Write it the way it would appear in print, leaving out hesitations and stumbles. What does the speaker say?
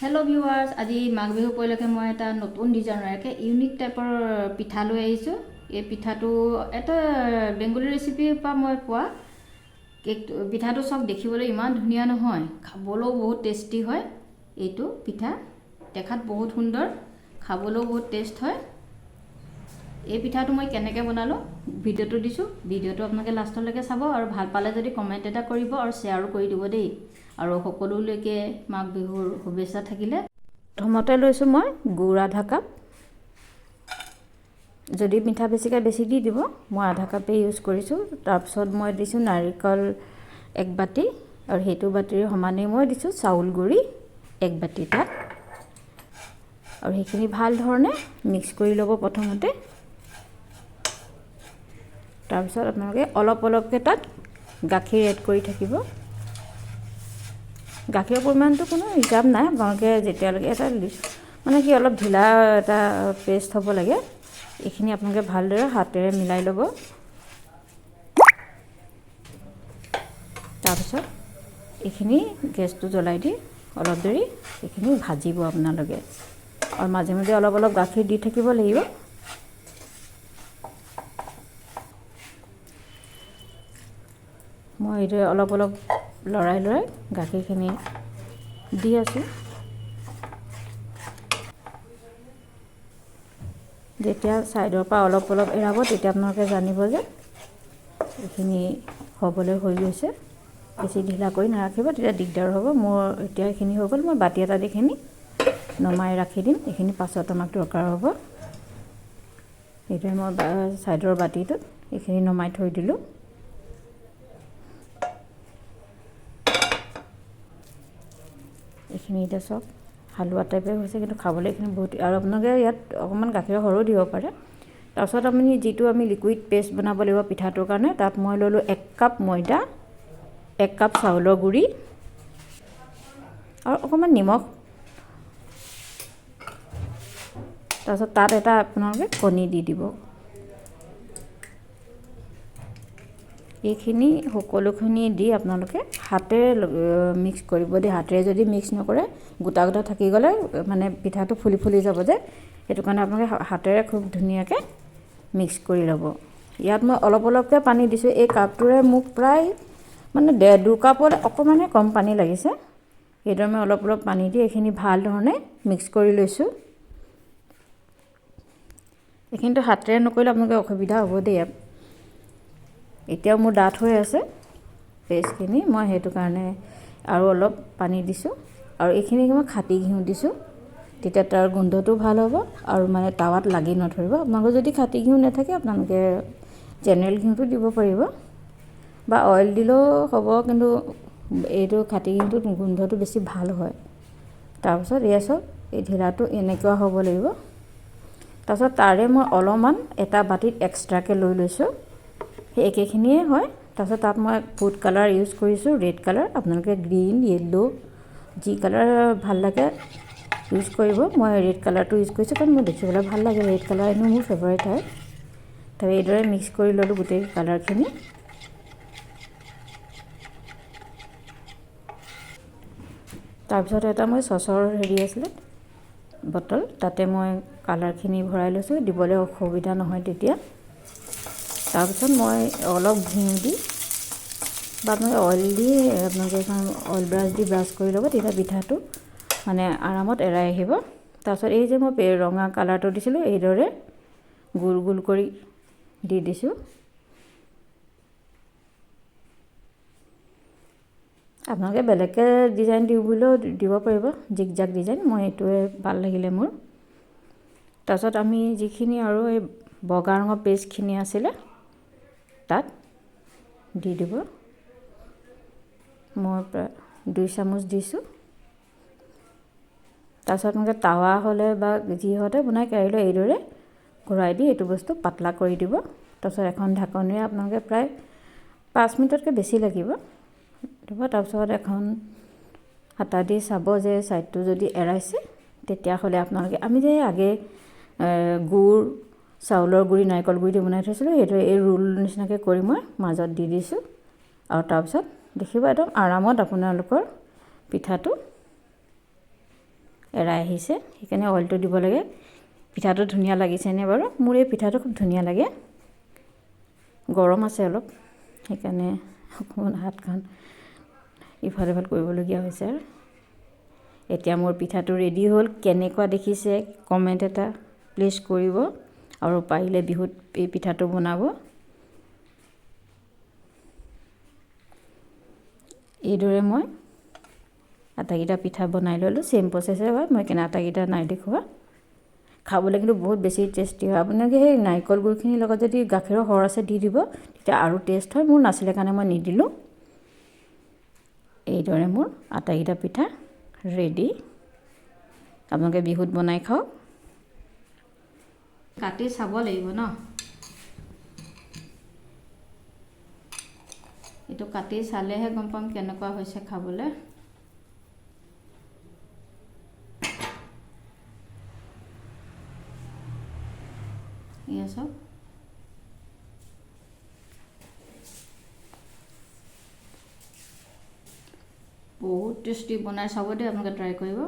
Hello' viewers, আজি মাঘ বিহু উপলক্ষে মই এটা নতুন ডিজাইনৰ ইউনিক টাইপৰ পিঠা লৈ আহিছোঁ। এই পিঠাটো এটা বেংগলী ৰেচিপিৰ পৰা মই পোৱা পিঠাটো চব দেখিবলৈ ইমান ধুনীয়া নহয়, খাবলৈও বহুত টেষ্টি হয়। এইটো পিঠা দেখাত বহুত সুন্দৰ, খাবলৈও বহুত টেষ্ট হয়। এই পিঠাটো মই কেনেকৈ বনালোঁ ভিডিঅ'টো দিছোঁ। ভিডিঅ'টো আপোনালোকে লাষ্টলৈকে চাব আৰু ভাল পালে যদি কমেণ্ট এটা কৰিব আৰু শ্বেয়াৰো কৰি দিব দেই। আৰু সকলোলৈকে মাঘ বিহুৰ শুভেচ্ছা থাকিলে। প্ৰথমতে লৈছোঁ মই গুড় আধা কাপ। যদি মিঠা বেছি দি দিব, মই আধা কাপেই ইউজ কৰিছোঁ। তাৰপিছত মই দিছোঁ নাৰিকল 1 বাটি আৰু সেইটো বাতিৰ সমানেই মই দিছোঁ চাউল গুড়ি 1 বাটি তাত। আৰু সেইখিনি ভাল ধৰণে মিক্স কৰি ল'ব প্ৰথমতে। তাৰপিছত আপোনালোকে অলপকৈ তাত গাখীৰ এড কৰি থাকিব। গাখীৰৰ পৰিমাণটো কোনো হিচাপ নাই, আপোনালোকে যেতিয়ালৈকে এটা মানে কি অলপ ঢিলা এটা পেষ্ট হ'ব লাগে। এইখিনি আপোনালোকে ভালদৰে হাতেৰে মিলাই ল'ব। তাৰপিছত এইখিনি গেছটো জ্বলাই দি অলপ দেৰি এইখিনি ভাজিব আপোনালোকে, আৰু মাজে মাজে অলপ গাখীৰ দি থাকিব লাগিব। মই এইদৰে অলপ লৰাই গাখীৰখিনি দি আছোঁ। যেতিয়া ছাইডৰ পৰা অলপ এৰাব, তেতিয়া আপোনালোকে জানিব যে এইখিনি হ'বলৈ হৈ গৈছে। বেছি ঢিলা কৰি নাৰাখিব, তেতিয়া দিগদাৰ হ'ব। মোৰ এতিয়া এইখিনি হৈ গ'ল। মই বাতি এটাত এইখিনি নমাই ৰাখি দিম, এইখিনি পাছত আমাক দৰকাৰ হ'ব। এইদৰে মই ছাইডৰ বাতিটোত এইখিনি নমাই থৈ দিলোঁ। এইখিনি এতিয়া চব হালোৱা টাইপে হৈছে, কিন্তু খাবলৈ এইখিনি বহুত, আৰু আপোনালোকে ইয়াত অকণমান গাখীৰ সৰো দিব পাৰে। তাৰপিছত আমি যিটো লিকুইড পেষ্ট বনাব লাগিব পিঠাটোৰ কাৰণে, তাত মই ল'লোঁ 1 কাপ ময়দা, 1 কাপ চাউলৰ গুড়ি আৰু অকণমান নিমখ। তাৰপিছত তাত এটা আপোনালোকে কণী দি দিব। এইখিনি সকলোখিনি দি আপোনালোকে হাতেৰে মিক্স কৰিব দেই। হাতেৰে যদি মিক্স নকৰে, গোটা থাকি গ'লে মানে পিঠাটো ফুলি যাব যে, সেইটো কাৰণে আপোনালোকে হাতেৰে খুব ধুনীয়াকৈ মিক্স কৰি ল'ব। ইয়াত মই অলপকৈ পানী দিছোঁ। এই কাপটোৰে মোক প্ৰায় মানে 2 কাপত অকণমানহে কম পানী লাগিছে। সেইদৰে মই অলপ পানী দি এইখিনি ভাল ধৰণে মিক্স কৰি লৈছোঁ। এইখিনিতো হাতেৰে নকৰিলে আপোনালোকে অসুবিধা হ'ব দেই। এতিয়াও মোৰ ডাঠ হৈ আছে পেষ্টখিনি, মই সেইটো কাৰণে আৰু অলপ পানী দিছোঁ। আৰু এইখিনি মই খাটি ঘিউ দিছোঁ, তেতিয়া তাৰ গোন্ধটো ভাল হ'ব আৰু মানে টাৱাত লাগি নধৰিব। আপোনালোকৰ যদি খাটি ঘিউ নাথাকে, আপোনালোকে জেনেৰেল ঘিউটো দিব পাৰিব বা অইল দিলেও হ'ব, কিন্তু এইটো খাটি ঘিউটোত গোন্ধটো বেছি ভাল হয়। তাৰপিছত এয়া চব এই ঢিলাটো এনেকুৱা হ'ব লাগিব। তাৰপিছত তাৰে মই অলপমান এটা বাতিত এক্সট্ৰাকৈ লৈ লৈছোঁ। সেই একেখিনিয়ে হয়। তাৰপিছত তাত মই ফুড কালাৰ ইউজ কৰিছোঁ, ৰেড কালাৰ। আপোনালোকে গ্ৰীণ, য়েল্ল' যি কালাৰ ভাল লাগে ইউজ কৰিব। মই ৰেড কালাৰটো ইউজ কৰিছোঁ, কাৰণ মোৰ দেখিবলৈ ভাল লাগে। ৰেড কালাৰ এনেও মোৰ ফেভাৰিট হয়। তাৰপিছত এইদৰে মিক্স কৰি ল'লোঁ গোটেই কালাৰখিনি। তাৰপিছত এটা মই চচৰ আছিলে বটল, তাতে মই কালাৰখিনি ভৰাই লৈছোঁ, দিবলৈ অসুবিধা নহয় তেতিয়া। তাৰপিছত মই অলপ ঘিউ দি বা আপোনালোকে অইল দি, আপোনালোকে অইল ব্ৰাছ দি ব্ৰাছ কৰি ল'ব, তেতিয়া পিঠাটো মানে আৰামত এৰাই আহিব। তাৰপিছত এই যে মই ৰঙা কালাৰটো দিছিলোঁ, এইদৰে গোল কৰি দি দিছোঁ। আপোনালোকে বেলেগকৈ ডিজাইন দিওঁ বুলিলেও দিব পাৰিব, জিগজাগ ডিজাইন। মই এইটোৱে ভাল লাগিলে মোৰ। তাৰপিছত আমি যিখিনি আৰু এই বগা ৰঙৰ পেষ্টখিনি আছিলে তাত দি দিব। মই প্ৰায় 2 চামুচ দিছোঁ। তাৰপিছত আপোনালোকে টাৱা হ'লে বা যিহতে বনাই কেৰাহীলৈ এইদৰে ঘূৰাই দি এইটো বস্তু পাতলা কৰি দিব। তাৰপিছত এখন ঢাকনিৰে আপোনালোকে প্ৰায় 5 মিনিটতকৈ বেছি লাগিব। তাৰপিছত এখন হাতা দি চাব যে ছাইডটো যদি এৰাইছে, তেতিয়াহ'লে আপোনালোকে আমি যে আগে গুড়, চাউলৰ গুড়ি, নাৰিকল গুড়ি দি বনাই থৈছিলোঁ, সেইটো এই ৰোল নিচিনাকৈ কৰি মই মাজত দি দিছোঁ। আৰু তাৰপিছত দেখিব একদম আৰামত আপোনালোকৰ পিঠাটো এৰাই আহিছে, সেইকাৰণে অইলটো দিব লাগে। পিঠাটো ধুনীয়া লাগিছেনে বাৰু? মোৰ এই পিঠাটো খুব ধুনীয়া লাগে। গৰম আছে অলপ, সেইকাৰণে অকণমান হাতখন ইফাল সিফাল কৰিবলগীয়া হৈছে আৰু। এতিয়া মোৰ পিঠাটো ৰেডি হ'ল। কেনেকুৱা দেখিছে কমেণ্ট এটা প্লিজ কৰিব, আৰু পাৰিলে বিহুত এই পিঠাটো বনাব। এইদৰে মই আটাইকেইটা পিঠা বনাই ল'লোঁ। চেম প্ৰচেছে হয়, মই কেনে আটাইকেইটা নাই দেখুওৱা। খাবলৈ কিন্তু বহুত বেছি টেষ্টি হয়। আপোনালোকে সেই নাৰিকল গুড়খিনিৰ লগত যদি গাখীৰৰ সৰ আছে দি দিব, তেতিয়া আৰু টেষ্ট হয়। মোৰ নাছিলে কাৰণে মই নিদিলোঁ। এইদৰে মোৰ আটাইকেইটা পিঠা ৰেডি। আপোনালোকে বিহুত বনাই খাওক। কাটি চাব লাগিব ন, এইটো কাটি চালেহে গম পাম কেনেকুৱা হৈছে খাবলৈ। এয়া চাওক, বহুত টেষ্টি। বনাই চাব দেই, আপোনালোকে ট্ৰাই কৰিব।